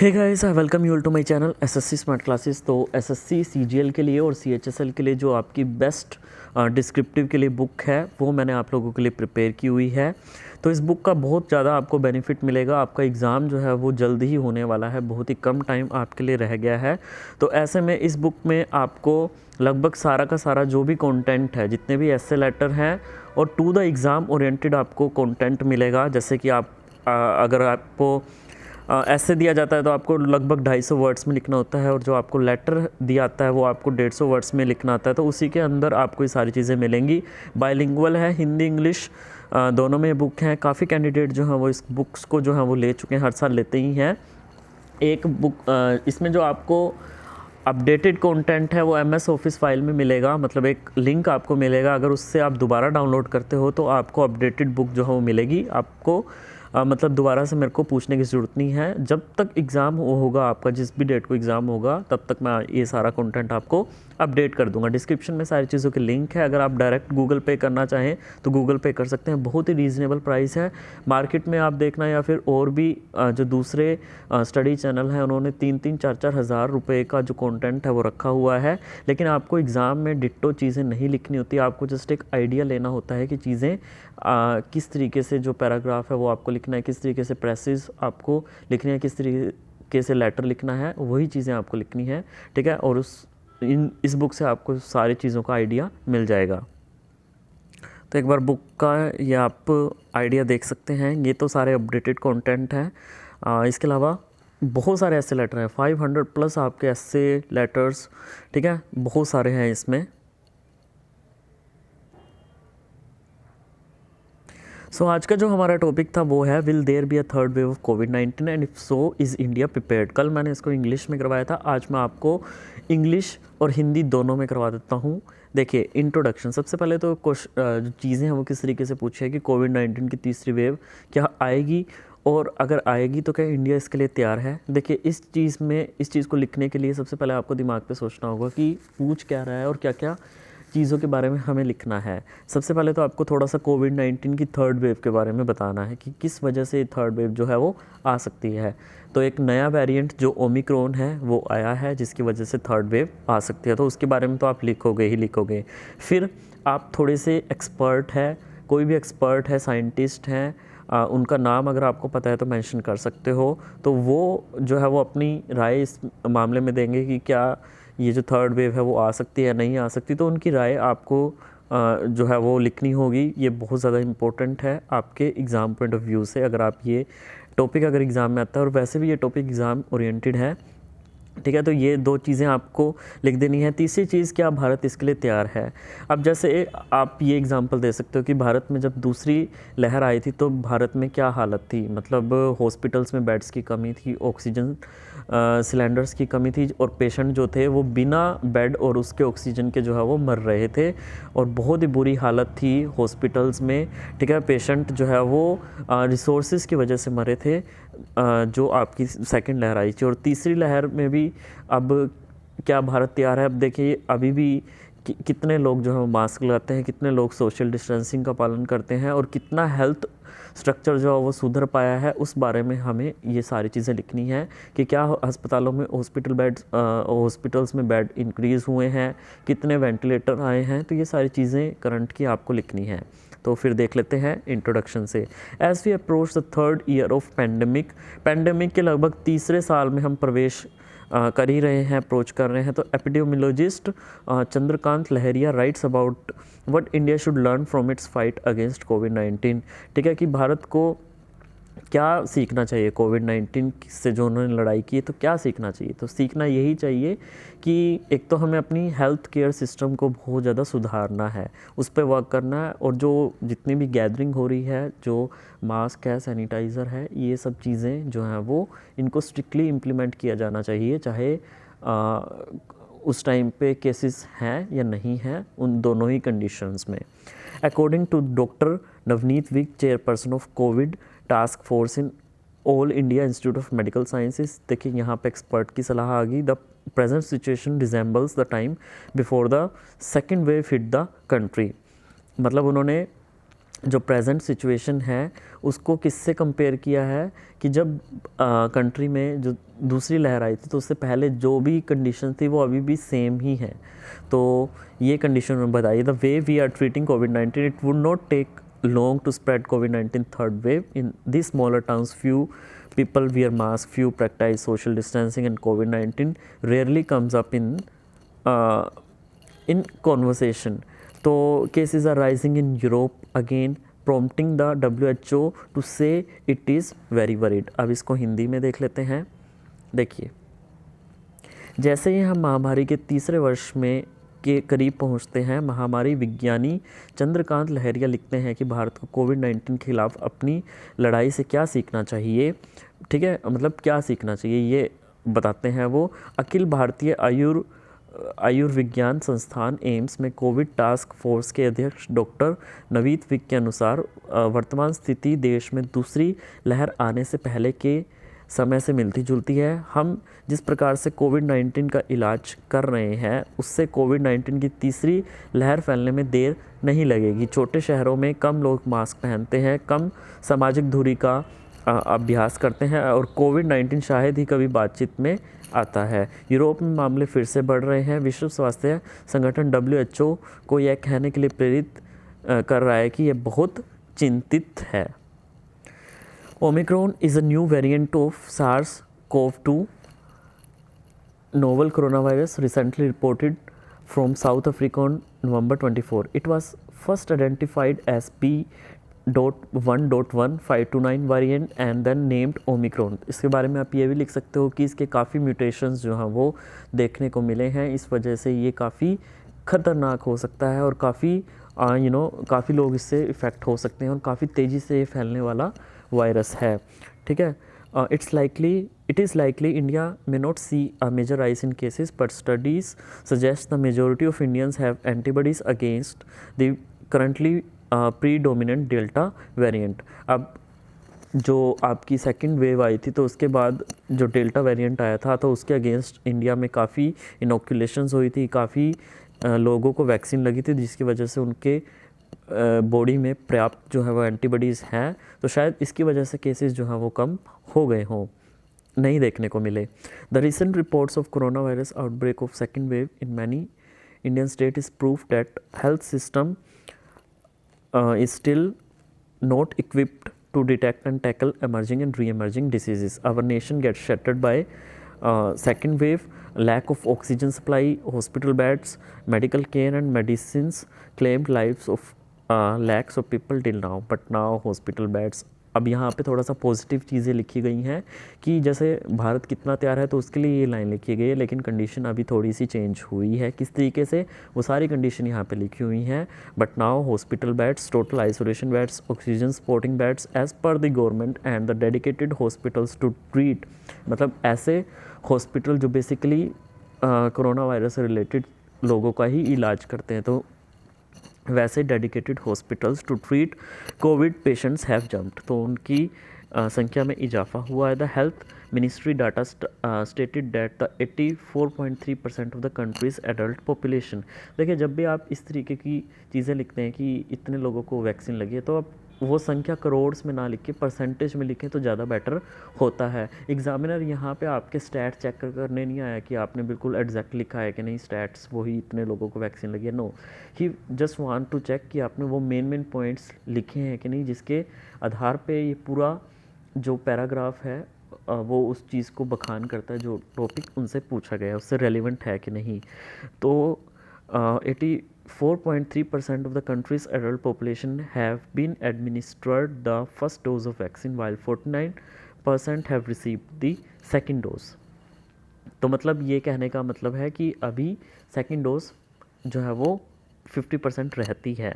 Hey guys, I welcome you all to my channel SSC smart classes. तो SSC CGL के लिए और CHSL के लिए जो आपकी बेस्ट डिस्क्रिप्टिव के लिए बुक है वो मैंने आप लोगों के लिए प्रिपेयर की हुई है। तो इस बुक का बहुत ज़्यादा आपको बेनिफिट मिलेगा। आपका एग्ज़ाम जो है वो जल्द ही होने वाला है, बहुत ही कम टाइम आपके लिए रह गया है। तो ऐसे में इस बुक में आपको लगभग सारा का सारा जो भी कंटेंट है, जितने भी एस्से लेटर हैं और टू द एग्ज़ाम ओरिएंटेड आपको कंटेंट मिलेगा। जैसे कि आप अगर आपको ऐसे दिया जाता है तो आपको लगभग 250 वर्ड्स में लिखना होता है, और जो आपको लेटर दिया आता है वो आपको 150 वर्ड्स में लिखना आता है। तो उसी के अंदर आपको ये सारी चीज़ें मिलेंगी। बाइलिंगुअल है, हिंदी इंग्लिश दोनों में बुक हैं। काफ़ी कैंडिडेट जो हैं वो इस बुक्स को जो है वो ले चुके हैं, हर साल लेते ही हैं। एक बुक इसमें जो आपको अपडेटेड कंटेंट है वो एमएस ऑफिस फाइल में मिलेगा, मतलब एक लिंक आपको मिलेगा। अगर उससे आप दोबारा डाउनलोड करते हो तो आपको अपडेटेड बुक जो है वो मिलेगी आपको। मतलब दोबारा से मेरे को पूछने की ज़रूरत नहीं है। जब तक एग्ज़ाम होगा आपका, जिस भी डेट को एग्ज़ाम होगा, तब तक मैं ये सारा कंटेंट आपको अपडेट कर दूंगा। डिस्क्रिप्शन में सारी चीज़ों के लिंक है। अगर आप डायरेक्ट गूगल पे करना चाहें तो गूगल पे कर सकते हैं, बहुत ही रीज़नेबल प्राइस है। मार्केट में आप देखना, या फिर और भी जो दूसरे स्टडी चैनल हैं उन्होंने 3-3, 4-4 हज़ार रुपये का जो कंटेंट है वो रखा हुआ है। लेकिन आपको एग्ज़ाम में डिट्टो चीज़ें नहीं लिखनी होती, आपको जस्ट एक आइडिया लेना होता है कि चीज़ें किस तरीके से जो पैराग्राफ है वो आपको लिखना है, किस तरीके से प्रेसेस आपको लिखनी है, किस तरीके से लेटर लिखना है, वही चीज़ें आपको लिखनी है। ठीक है, और इस बुक से आपको सारी चीज़ों का आइडिया मिल जाएगा। तो एक बार बुक का ये आप आइडिया देख सकते हैं। ये तो सारे अपडेटेड कंटेंट हैं। इसके अलावा बहुत सारे ऐसे लेटर हैं, 500 प्लस आपके ऐसे लेटर्स, ठीक है, बहुत सारे हैं इसमें। सो आज का जो हमारा टॉपिक था वो है, will there be a third wave of कोविड-19 and if so is India prepared. कल मैंने इसको इंग्लिश में करवाया था, आज मैं आपको इंग्लिश और हिंदी दोनों में करवा देता हूँ। देखिए, इंट्रोडक्शन सबसे पहले तो जो चीज़ें हैं वो किस तरीके से पूछी है कि कोविड-19 की तीसरी वेव क्या आएगी, और अगर आएगी तो क्या इंडिया इसके लिए तैयार है। देखिए, इस चीज़ को लिखने के लिए सबसे पहले आपको दिमाग पे सोचना होगा कि पूछ क्या रहा है और क्या क्या चीज़ों के बारे में हमें लिखना है। सबसे पहले तो आपको थोड़ा सा कोविड-19 की थर्ड वेव के बारे में बताना है कि किस वजह से थर्ड वेव जो है वो आ सकती है। तो एक नया वेरिएंट जो ओमिक्रॉन है वो आया है, जिसकी वजह से थर्ड वेव आ सकती है। तो उसके बारे में तो आप लिखोगे ही लिखोगे। फिर आप थोड़े से एक्सपर्ट है, कोई भी एक्सपर्ट है, साइंटिस्ट हैं, उनका नाम अगर आपको पता है तो मेंशन कर सकते हो। तो वो जो है वो अपनी राय इस मामले में देंगे कि क्या ये जो थर्ड वेव है वो आ सकती है या नहीं आ सकती। तो उनकी राय आपको जो है वो लिखनी होगी। ये बहुत ज़्यादा इम्पोर्टेंट है आपके एग्ज़ाम पॉइंट ऑफ व्यू से, अगर आप ये टॉपिक अगर एग्ज़ाम में आता है, और वैसे भी ये टॉपिक एग्ज़ाम ओरिएंटेड है। ठीक है, तो ये दो चीज़ें आपको लिख देनी है। तीसरी चीज़, क्या भारत इसके लिए तैयार है। अब जैसे आप ये एग्जांपल दे सकते हो कि भारत में जब दूसरी लहर आई थी तो भारत में क्या हालत थी, मतलब हॉस्पिटल्स में बेड्स की कमी थी, ऑक्सीजन सिलेंडर्स की कमी थी, और पेशेंट जो थे वो बिना बेड और उसके ऑक्सीजन के जो है वो मर रहे थे, और बहुत ही बुरी हालत थी हॉस्पिटल्स में। ठीक है, पेशेंट जो है वो रिसोर्सेज की वजह से मरे थे, जो आपकी सेकंड लहर आई थी। और तीसरी लहर में भी अब क्या भारत तैयार है। अब देखिए, अभी भी कितने लोग जो है मास्क लगाते हैं, कितने लोग सोशल डिस्टेंसिंग का पालन करते हैं, और कितना हेल्थ स्ट्रक्चर जो है वो सुधर पाया है, उस बारे में हमें ये सारी चीज़ें लिखनी है कि क्या अस्पतालों में हॉस्पिटल्स में बेड इंक्रीज़ हुए हैं, कितने वेंटिलेटर आए हैं। तो ये सारी चीज़ें करंट की आपको लिखनी है। तो फिर देख लेते हैं इंट्रोडक्शन से। As we approach the third year of pandemic के लगभग तीसरे साल में हम प्रवेश कर ही रहे हैं, अप्रोच कर रहे हैं। तो epidemiologist Chandrakant Lahariya writes about what India should learn from its fight against कोविड-19। ठीक है, कि भारत को क्या सीखना चाहिए कोविड-19 से, जो उन्होंने लड़ाई की है तो क्या सीखना चाहिए। तो सीखना यही चाहिए कि एक तो हमें अपनी हेल्थ केयर सिस्टम को बहुत ज़्यादा सुधारना है, उस पर वर्क करना है, और जो जितनी भी गैदरिंग हो रही है, जो मास्क है, सैनिटाइज़र है, ये सब चीज़ें जो हैं वो इनको स्ट्रिक्टली इम्प्लीमेंट किया जाना चाहिए, चाहे उस टाइम पे केसेस हैं या नहीं हैं, उन दोनों ही कंडीशंस में। According to doctor Navneet Wig, chairperson of COVID task force in All India Institute of Medical Sciences. देखिए, यहाँ पे एक्सपर्ट की सलाह आ गई। The present situation resembles the time before the second wave hit the country. मतलब उन्होंने जो प्रेजेंट सिचुएशन है उसको किससे कंपेयर किया है कि जब कंट्री में जो दूसरी लहर आई थी तो उससे पहले जो भी कंडीशन थी वो अभी भी सेम ही है। तो ये कंडीशन में बताइए, the way we are treating कोविड-19 it would not take long to spread COVID-19 third wave. In these smaller towns, few people wear masks, few practice social distancing, and COVID-19 rarely comes up uh, in conversation. So cases are rising in Europe again, prompting the WHO to say it is very worried. अब इसको हिंदी में देख लेते हैं। देखिए, जैसे ही हम महामारी के तीसरे वर्ष में के करीब पहुंचते हैं, महामारी विज्ञानी चंद्रकांत लहरिया लिखते हैं कि भारत को कोविड-19 के खिलाफ अपनी लड़ाई से क्या सीखना चाहिए। ठीक है, मतलब क्या सीखना चाहिए ये बताते हैं वो। अखिल भारतीय आयुर्विज्ञान संस्थान एम्स में कोविड टास्क फोर्स के अध्यक्ष डॉक्टर नवीद विक के अनुसार वर्तमान स्थिति देश में दूसरी लहर आने से पहले के समय से मिलती जुलती है। हम जिस प्रकार से कोविड-19 का इलाज कर रहे हैं उससे कोविड-19 की तीसरी लहर फैलने में देर नहीं लगेगी। छोटे शहरों में कम लोग मास्क पहनते हैं, कम सामाजिक दूरी का अभ्यास करते हैं और कोविड-19 शायद ही कभी बातचीत में आता है। यूरोप में मामले फिर से बढ़ रहे हैं। विश्व स्वास्थ्य संगठन WHO को यह कहने के लिए प्रेरित कर रहा है कि यह बहुत चिंतित है। Omicron is a new variant of SARS-CoV-2 novel coronavirus recently reported from South Africa on November 24. It was first identified as P.1.1.529 variant and then named Omicron. इसके बारे में आप ये भी लिख सकते हो कि इसके काफ़ी म्यूटेशंस जो हैं वो देखने को मिले हैं, इस वजह से ये काफ़ी ख़तरनाक हो सकता है और काफ़ी काफ़ी लोग इससे इफ़ेक्ट हो सकते हैं और काफ़ी तेज़ी से ये फैलने वाला वायरस है। ठीक है, it is likely India may not see a major rise in cases, but studies suggest the majority of Indians have antibodies against the currently predominant Delta variant. अब जो आपकी सेकंड वेव आई थी तो उसके बाद जो डेल्टा वेरिएंट आया था तो उसके अगेंस्ट इंडिया में काफ़ी इनोकुलेशंस हुई थी, काफ़ी लोगों को वैक्सीन लगी थी जिसकी वजह से उनके बॉडी में पर्याप्त जो है वो एंटीबॉडीज़ हैं, तो शायद इसकी वजह से केसेस जो हैं वो कम हो गए हों, नहीं देखने को मिले। The recent reports of corona virus outbreak of second wave in many Indian state is proof that health system is still not equipped to detect and tackle emerging and re-emerging diseases. Our nation gets shattered by second wave, lack of oxygen supply, hospital beds, medical care and medicines claimed lives of lakhs of people till now, but now hospital beds. अब यहाँ पे थोड़ा सा positive चीज़ें लिखी गई हैं कि जैसे भारत कितना तैयार है तो उसके लिए ये लाइन लिखी गई है, लेकिन कंडीशन अभी थोड़ी सी चेंज हुई है। किस तरीके से, वो सारी कंडीशन यहाँ पे लिखी हुई हैं। But now hospital beds, total isolation beds, oxygen supporting beds as per the government and the dedicated hospitals to treat, मतलब ऐसे हॉस्पिटल जो बेसिकली कोरोना वायरस से रिलेटेड लोगों का ही इलाज करते हैं, तो वैसे dedicated hospitals to treat COVID patients have jumped, तो उनकी संख्या में इजाफा हुआ है। The health ministry data stated that the 84.3% of the country's adult population. देखिए, जब भी आप इस तरीके की चीज़ें लिखते हैं कि इतने लोगों को वैक्सीन लगी है, तो आप वो संख्या करोड़्स में ना लिख के परसेंटेज में लिखें तो ज़्यादा बेटर होता है। एग्जामिनर यहाँ पे आपके स्टैट चेक करने नहीं आया कि आपने बिल्कुल एग्जैक्ट लिखा है कि नहीं स्टैट्स वही इतने लोगों को वैक्सीन लगी है। No, he just want to check कि आपने वो मेन पॉइंट्स लिखे हैं कि नहीं, जिसके आधार पे ये पूरा जो पैराग्राफ है वो उस चीज़ को बखान करता है, जो टॉपिक उनसे पूछा गया है उससे रेलिवेंट है कि नहीं। तो 84.3% of the country's adult population have been administered the first dose of vaccine, while 49% have received the second dose. तो मतलब ये कहने का मतलब है कि अभी सेकंड डोज जो है वो 50% रहती है,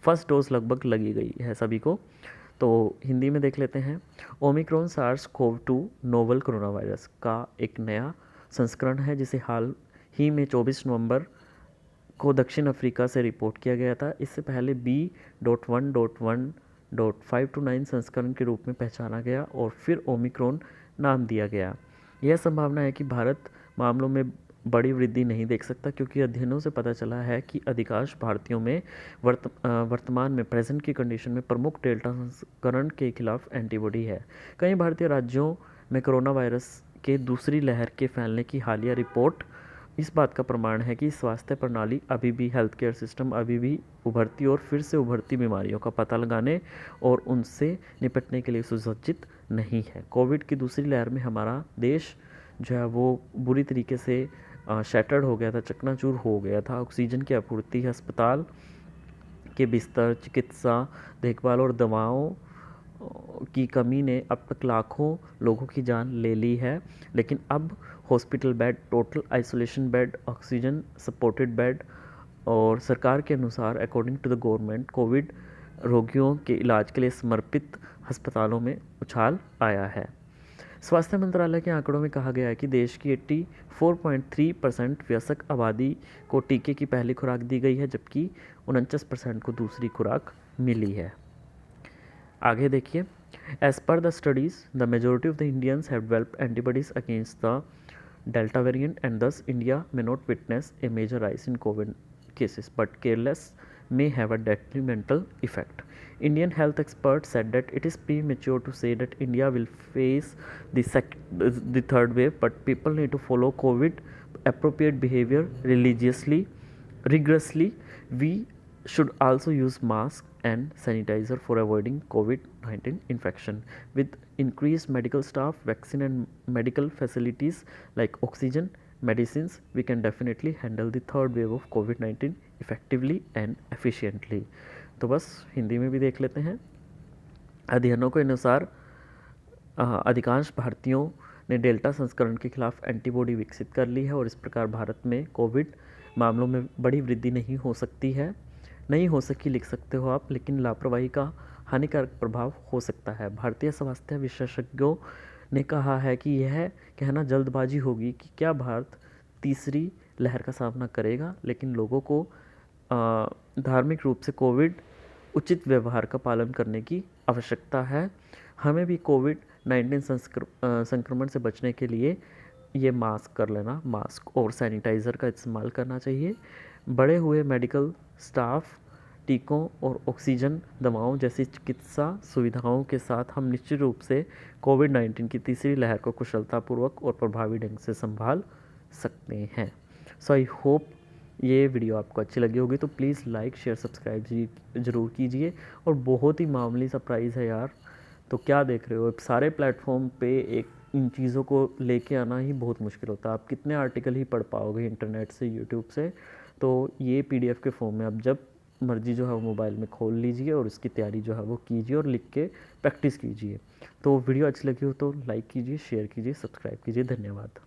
फर्स्ट डोज लगभग लगी गई है सभी को। तो हिंदी में देख लेते हैं। Omicron SARS-CoV-2 novel corona virus का एक नया संस्करण है जिसे हाल ही में 24 नवंबर को दक्षिण अफ्रीका से रिपोर्ट किया गया था। इससे पहले B.1.1.529 संस्करण के रूप में पहचाना गया और फिर ओमिक्रॉन नाम दिया गया। यह संभावना है कि भारत मामलों में बड़ी वृद्धि नहीं देख सकता, क्योंकि अध्ययनों से पता चला है कि अधिकांश भारतीयों में वर्तमान में प्रेजेंट की कंडीशन में प्रमुख डेल्टा संस्करण के खिलाफ एंटीबॉडी है। कई भारतीय राज्यों में कोरोना वायरस के दूसरी लहर के फैलने की हालिया रिपोर्ट इस बात का प्रमाण है कि स्वास्थ्य प्रणाली अभी भी, हेल्थ केयर सिस्टम अभी भी उभरती और फिर से उभरती बीमारियों का पता लगाने और उनसे निपटने के लिए सुसज्जित नहीं है। कोविड की दूसरी लहर में हमारा देश जो है वो बुरी तरीके से शैटर्ड हो गया था, चकनाचूर हो गया था। ऑक्सीजन की आपूर्ति, अस्पताल के बिस्तर, चिकित्सा देखभाल और दवाओं की कमी ने अब तक लाखों लोगों की जान ले ली है। लेकिन अब hospital bed, total isolation bed, oxygen supported bed और सरकार के अनुसार according to the government COVID रोगियों के इलाज के लिए समर्पित अस्पतालों में उछाल आया है। स्वास्थ्य मंत्रालय के आंकड़ों में कहा गया है कि देश की 84.3% वयस्क आबादी को टीके की पहली खुराक दी गई है, जबकि 49% को दूसरी खुराक मिली है। आगे देखिए, as per the studies the majority of the Indians have developed antibodies against the delta variant and thus India may not witness a major rise in covid cases, but careless may have a detrimental effect. Indian health experts said that it is premature to say that India will face the third wave, but people need to follow COVID appropriate behavior rigorously. We should also use mask and sanitizer for avoiding COVID-19 infection. With increased medical staff, vaccine and medical facilities like oxygen, medicines, we can definitely handle the third wave of COVID-19 effectively and efficiently. तो बस हिंदी में भी देख लेते हैं। अध्ययनों के अनुसार अधिकांश भारतीयों ने डेल्टा संस्करण के खिलाफ एंटीबॉडी विकसित कर ली है और इस प्रकार भारत में कोविड मामलों में बड़ी वृद्धि नहीं हो सकी लिख सकते हो आप, लेकिन लापरवाही का हानिकारक प्रभाव हो सकता है। भारतीय स्वास्थ्य विशेषज्ञों ने कहा है कि यह कहना जल्दबाजी होगी कि क्या भारत तीसरी लहर का सामना करेगा, लेकिन लोगों को धार्मिक रूप से कोविड उचित व्यवहार का पालन करने की आवश्यकता है। हमें भी कोविड-19 संक्रमण से बचने के लिए ये मास्क और सैनिटाइज़र का इस्तेमाल करना चाहिए। बढ़े हुए मेडिकल स्टाफ, टीकों और ऑक्सीजन दवाओं जैसी चिकित्सा सुविधाओं के साथ हम निश्चित रूप से कोविड-19 की तीसरी लहर को कुशलतापूर्वक और प्रभावी ढंग से संभाल सकते हैं। सो आई होप ये वीडियो आपको अच्छी लगी होगी, तो प्लीज़ लाइक, शेयर, सब्सक्राइब ज़रूर कीजिए। और बहुत ही मामूली सा प्राइस है यार, तो क्या देख रहे हो, सारे प्लेटफॉर्म पे इन चीज़ों को लेके आना ही बहुत मुश्किल होता है। आप कितने आर्टिकल ही पढ़ पाओगे इंटरनेट से, यूट्यूब से। तो ये PDF के फॉर्म में आप जब मर्जी जो है वो मोबाइल में खोल लीजिए और उसकी तैयारी जो है वो कीजिए और लिख के प्रैक्टिस कीजिए। तो वीडियो अच्छी लगी हो तो लाइक कीजिए, शेयर कीजिए, सब्सक्राइब कीजिए। धन्यवाद।